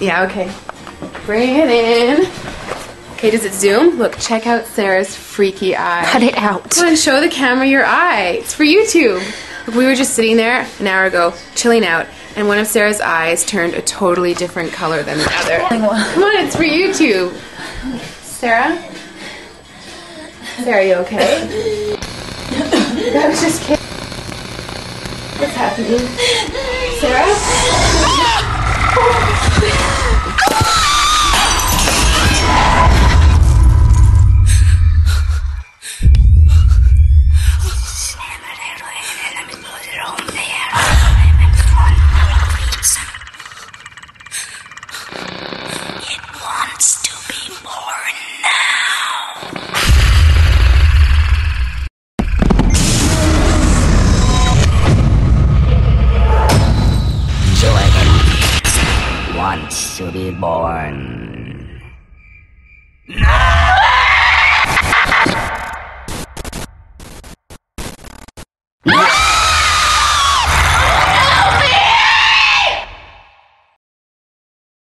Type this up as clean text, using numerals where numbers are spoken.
Yeah, okay. Bring it in. Okay, does it zoom? Look, check out Sarah's freaky eye. Cut it out. Come on, show the camera your eye. It's for YouTube. Look, we were just sitting there an hour ago, chilling out, and one of Sarah's eyes turned a totally different color than the other. Come on, it's for YouTube. Sarah? Sarah, are you okay? I was just kidding. What's happening? Sarah? It wants to be born now. Jordan wants to be born. No!